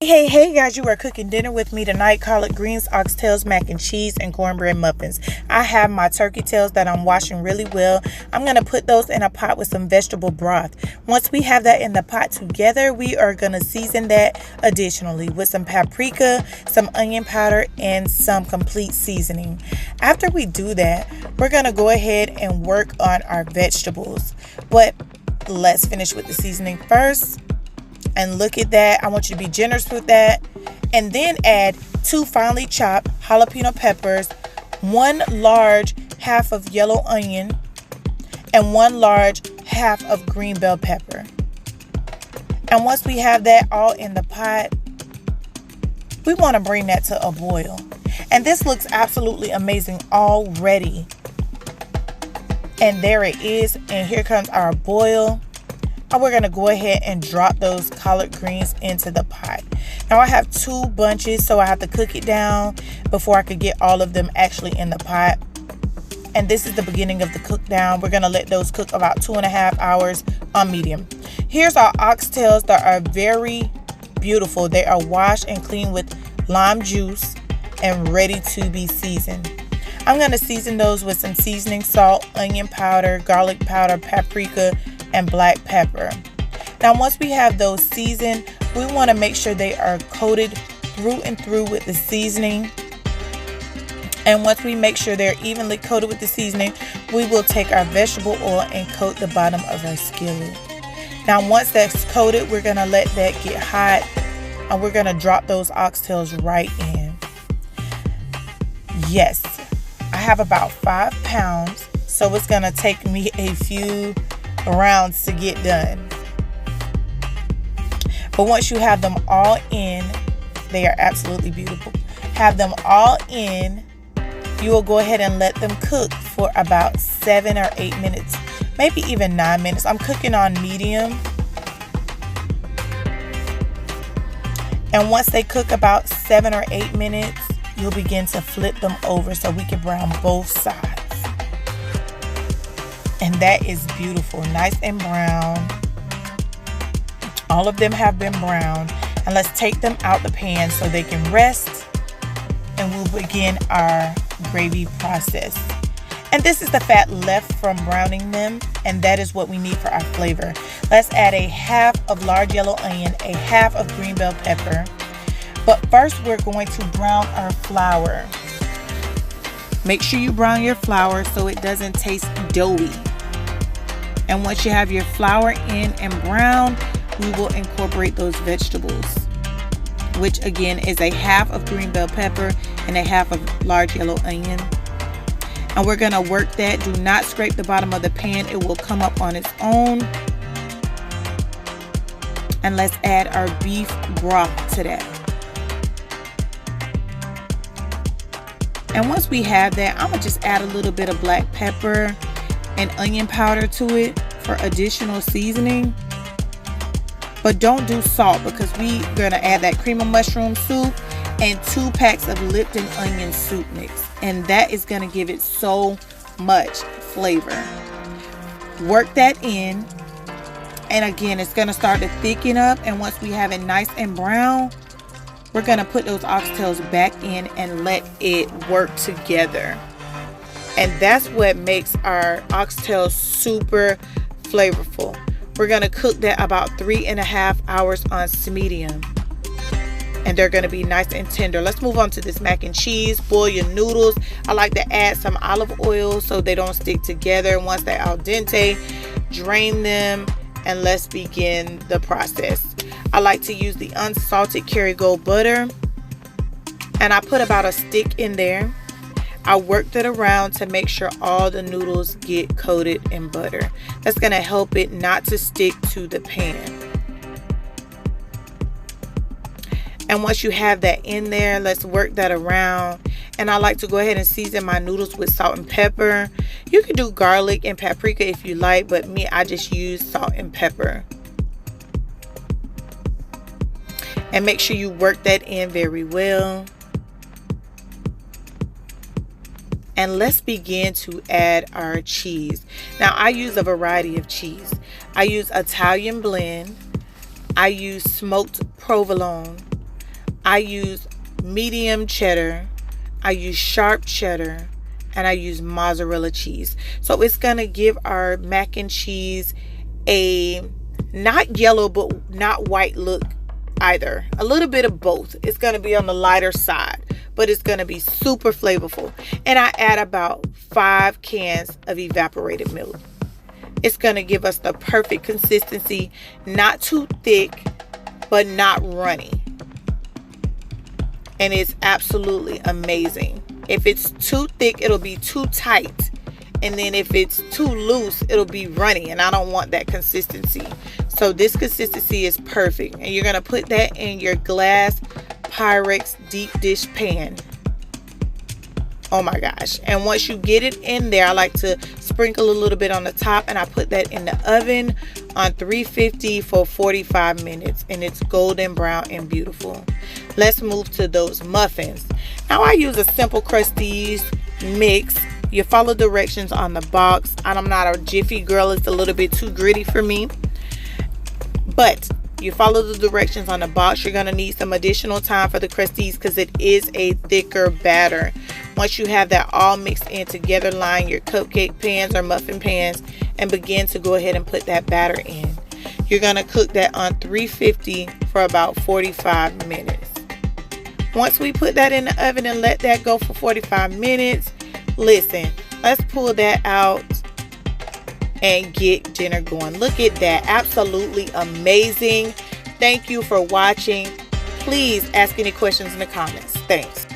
Hey guys, you are cooking dinner with me tonight. Collard greens, oxtails, mac and cheese, and cornbread muffins. I have my turkey tails that I'm washing really well. I'm going to put those in a pot with some vegetable broth. Once we have that in the pot together, we are going to season that additionally with some paprika, some onion powder, and some complete seasoning. After we do that, we're going to go ahead and work on our vegetables. But let's finish with the seasoning first. And look at that. I want you to be generous with that. And then add 2 finely chopped jalapeno peppers, 1 large half of yellow onion, and 1 large half of green bell pepper. And once we have that all in the pot, we want to bring that to a boil. And this looks absolutely amazing already. And there it is. And here comes our boil. And we're going to go ahead and drop those collard greens into the pot. Now I have 2 bunches, so I have to cook it down before I could get all of them actually in the pot. And this is the beginning of the cook down. We're going to let those cook about 2.5 hours on medium. Here's our oxtails that are very beautiful. They are washed and cleaned with lime juice and ready to be seasoned. I'm going to season those with some seasoning salt, onion powder, garlic powder, paprika, and black pepper. Now once we have those seasoned, we want to make sure they are coated through and through with the seasoning. And once we make sure they're evenly coated with the seasoning, we will take our vegetable oil and coat the bottom of our skillet. Now once that's coated, we're going to let that get hot, and we're going to drop those oxtails right in. Yes, I have about 5 pounds, so it's going to take me a few rounds to get done. But once you have them all in, they are absolutely beautiful. Have them all in, you will go ahead and let them cook for about 7 or 8 minutes, maybe even 9 minutes. I'm cooking on medium. And once they cook about 7 or 8 minutes, you'll begin to flip them over so we can brown both sides. And that is beautiful, nice and brown. All of them have been browned. And let's take them out the pan so they can rest. And we'll begin our gravy process. And this is the fat left from browning them. And that is what we need for our flavor. Let's add a half of large yellow onion, a half of green bell pepper. But first we're going to brown our flour. Make sure you brown your flour so it doesn't taste doughy. And once you have your flour in and brown, we will incorporate those vegetables, which again is a half of green bell pepper and a half of large yellow onion. And we're going to work that. Do not scrape the bottom of the pan. It will come up on its own. And let's add our beef broth to that. And once we have that, I'm going to just add a little bit of black pepper and onion powder to it for additional seasoning. But don't do salt because we're going to add that cream of mushroom soup and 2 packs of Lipton onion soup mix. And that is going to give it so much flavor. Work that in. And again, it's going to start to thicken up. And once we have it nice and brown, we're going to put those oxtails back in and let it work together. And that's what makes our oxtails super flavorful. We're going to cook that about 3.5 hours on medium. And they're going to be nice and tender. Let's move on to this mac and cheese. Boil your noodles. I like to add some olive oil so they don't stick together. Once they're al dente, drain them and let's begin the process. I like to use the unsalted Kerrygold butter. And I put about a stick in there. I worked it around to make sure all the noodles get coated in butter. That's going to help it not to stick to the pan. And once you have that in there, let's work that around. And I like to go ahead and season my noodles with salt and pepper. You can do garlic and paprika if you like, but me, I just use salt and pepper. And make sure you work that in very well. And let's begin to add our cheese. Now I use a variety of cheese. I use Italian blend. I use smoked provolone. I use medium cheddar, I use sharp cheddar, and I use mozzarella cheese. So it's going to give our mac and cheese a not yellow but not white look either. A little bit of both. It's going to be on the lighter side, but it's going to be super flavorful. And I add about 5 cans of evaporated milk. It's going to give us the perfect consistency, not too thick, but not runny. And it's absolutely amazing. If it's too thick, it'll be too tight. And then if it's too loose, it'll be runny. And I don't want that consistency. So this consistency is perfect. And you're going to put that in your glass Pyrex deep dish pan. Oh my gosh. And once you get it in there, I like to sprinkle a little bit on the top, and I put that in the oven on 350 for 45 minutes, and it's golden brown and beautiful. Let's move to those muffins. Now I use a simple Crusties mix. You follow directions on the box. I'm not a Jiffy girl. It's a little bit too gritty for me. But you follow the directions on the box. You're going to need some additional time for the Crusties because it is a thicker batter. Once you have that all mixed in together, line your cupcake pans or muffin pans and begin to go ahead and put that batter in. You're going to cook that on 350 for about 45 minutes. Once we put that in the oven and let that go for 45 minutes, listen, let's pull that out and get dinner going. Look at that. Absolutely amazing. Thank you for watching. Please ask any questions in the comments. Thanks.